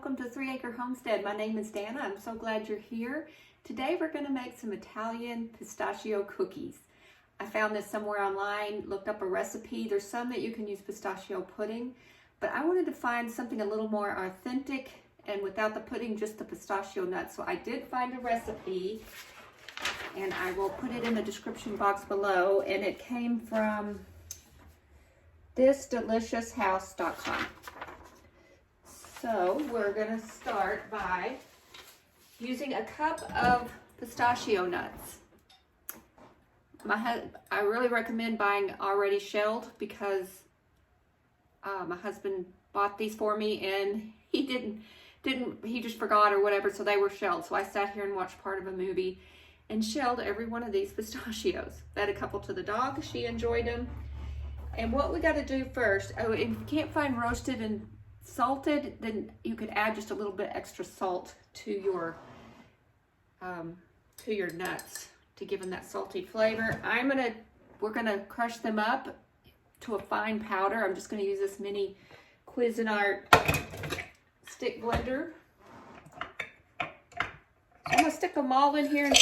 welcome to 3 Acre Homestead. My name is Dana. I'm so glad you're here. Today we're going to make some Italian pistachio cookies. I found this somewhere online, looked up a recipe. There's some that you can use pistachio pudding, but I wanted to find something a little more authentic and without the pudding, just the pistachio nuts. So I did find a recipe and I will put it in the description box below, and it came from thisdelicioushouse.com. So we're going to start by using a cup of pistachio nuts. I really recommend buying already shelled because my husband bought these for me and he just forgot or whatever, so they were shelled. So I sat here and watched part of a movie and shelled every one of these pistachios. Fed a couple to the dog, she enjoyed them. And what we got to do first, if you can't find roasted and salted, then you could add just a little bit extra salt to your nuts to give them that salty flavor. We're gonna crush them up to a fine powder. I'm just gonna use this mini Cuisinart stick blender. So I'm gonna stick them all in here and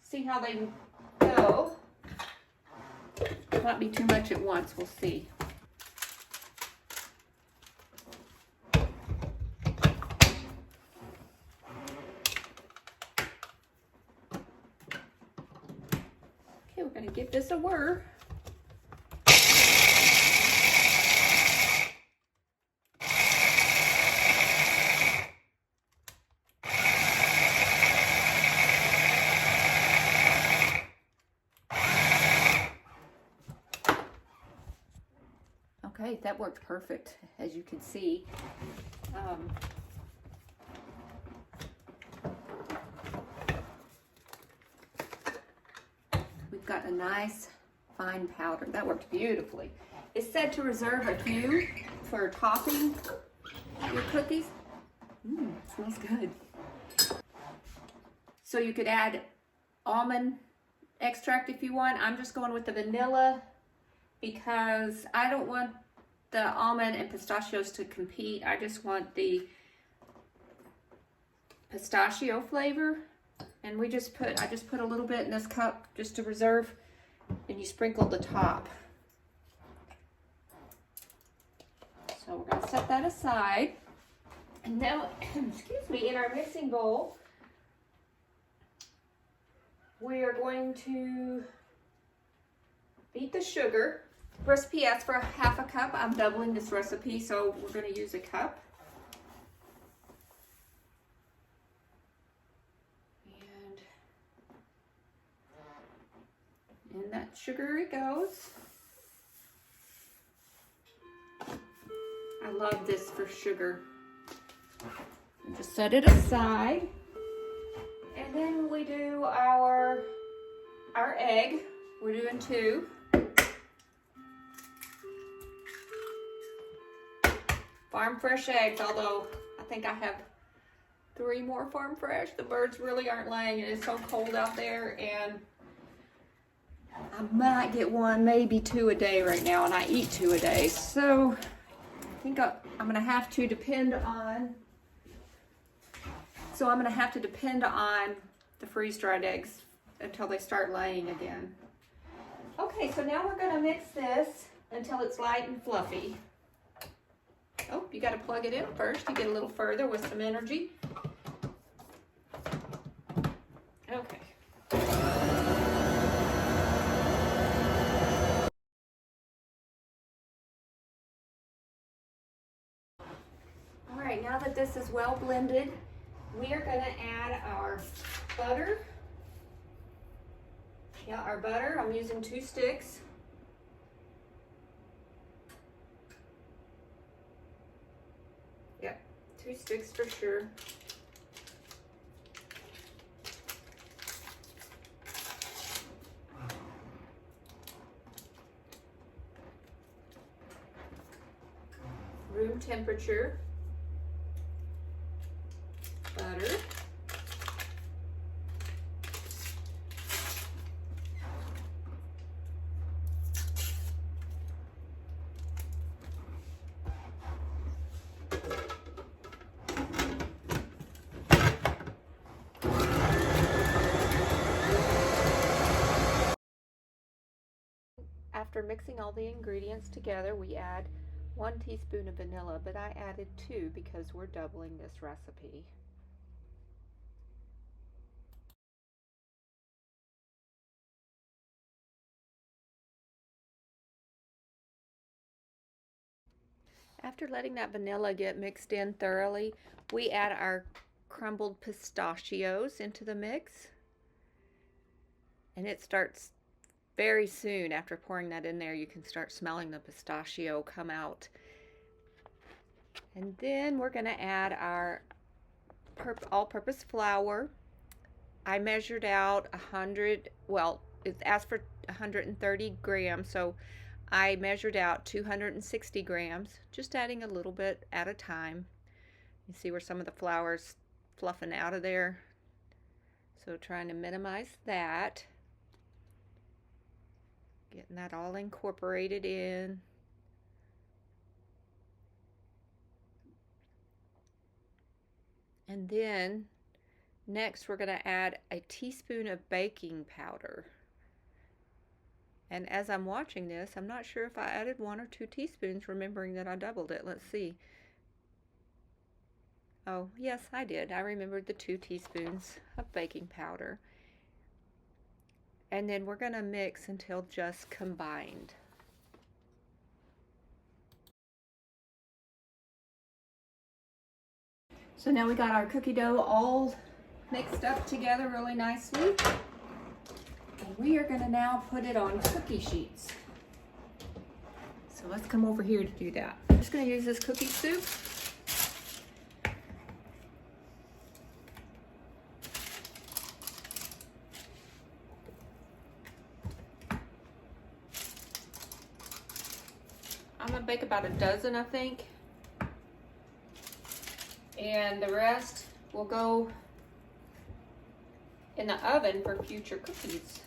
see how they go. Might be too much at once, we'll see. Okay, we're going to give this a whir. Okay, that worked perfect, as you can see. We've got a nice fine powder. That worked beautifully. It's said to reserve a few for topping your cookies. Smells good. So you could add almond extract if you want. I'm just going with the vanilla because I don't want the almond and pistachios to compete. I just want the pistachio flavor. And I just put a little bit in this cup just to reserve, and you sprinkle the top. So we're gonna set that aside. And now, excuse me, in our mixing bowl, we are going to beat the sugar. Recipe asks for half a cup. I'm doubling this recipe, so we're going to use a cup. And in that sugar it goes. I love this for sugar. Just set it aside. And then we do our egg. We're doing 2. Farm fresh eggs, although I think I have 3 more farm fresh. The birds really aren't laying. It is so cold out there, and I might get 1, maybe 2 a day right now, and I eat 2 a day. So I think I'm gonna have to depend on the freeze-dried eggs until they start laying again. Okay, so now we're gonna mix this until it's light and fluffy. Oh, you got to plug it in first to get a little further with some energy. Okay. All right, now that this is well blended, we are going to add our butter. Yeah, our butter. I'm using 2 sticks. Yep, 2 sticks for sure. Room temperature butter. After mixing all the ingredients together, we add 1 teaspoon of vanilla, but I added 2 because we're doubling this recipe. After letting that vanilla get mixed in thoroughly, we add our crumbled pistachios into the mix. And it starts very soon after pouring that in there. You can start smelling the pistachio come out. And then we're going to add our all-purpose flour. I measured out 100, well, it asked for 130 grams, so I measured out 260 grams, just adding a little bit at a time. You see where some of the flour's fluffing out of there. So trying to minimize that. Getting that all incorporated in. And then next we're going to add a teaspoon of baking powder. And as I'm watching this, I'm not sure if I added 1 or 2 teaspoons, remembering that I doubled it. Let's see. Oh, yes, I did. I remembered the 2 teaspoons of baking powder. And then we're going to mix until just combined. So now we got our cookie dough all mixed up together really nicely. And we are going to now put it on cookie sheets. So let's come over here to do that. I'm just going to use this cookie soup. I'm going to bake about a dozen, I think. And the rest will go in the oven for future cookies.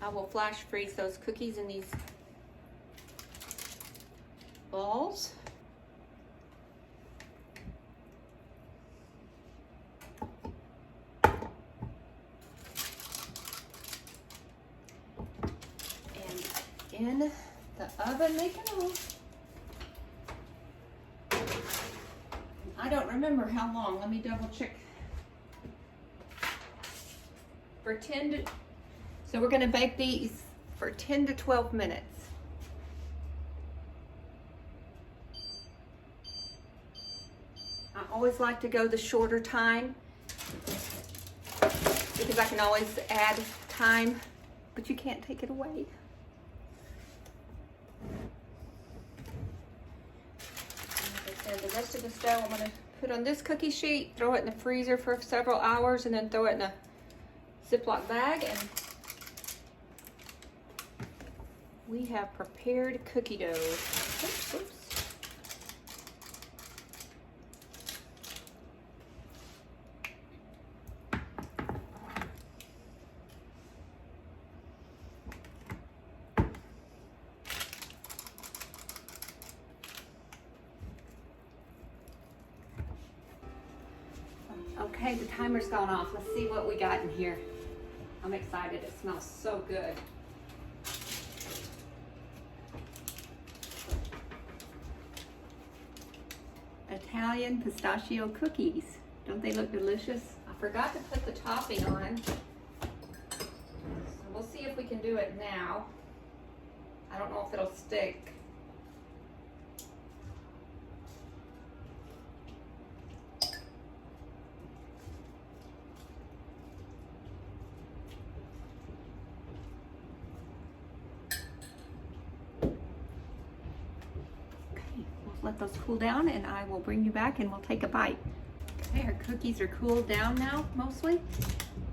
I will flash freeze those cookies in these balls. In the oven, make it all. I don't remember how long. Let me double check. For 10 to, so we're going to bake these for 10 to 12 minutes. I always like to go the shorter time because I can always add time, but you can't take it away. The rest of the dough I'm going to put on this cookie sheet, throw it in the freezer for several hours, and then throw it in a Ziploc bag, and we have prepared cookie dough. Oops, oops. Okay, the timer's gone off. Let's see what we got in here. I'm excited. It smells so good. Italian Pistachio Cookies. Don't they look delicious? I forgot to put the topping on. So we'll see if we can do it now. I don't know if it'll stick. Let those cool down and I will bring you back and we'll take a bite. Okay, our cookies are cooled down now, mostly,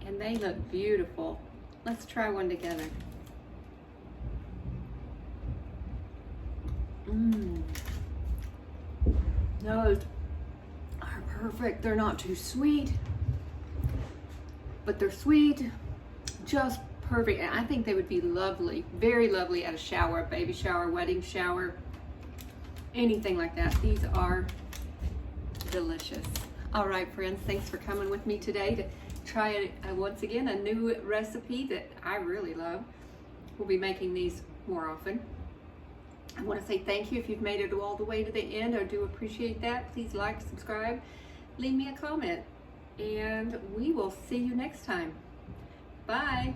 and they look beautiful. Let's try one together. Those are perfect. They're not too sweet, but they're sweet, just perfect. And I think they would be lovely, very lovely at a shower, a baby shower, wedding shower. Anything like that. These are delicious. All right, friends, thanks for coming with me today to try once again a new recipe that I really love. We'll be making these more often. I want to say thank you if you've made it all the way to the end. I do appreciate that. Please like, subscribe, leave me a comment, and we will see you next time. Bye.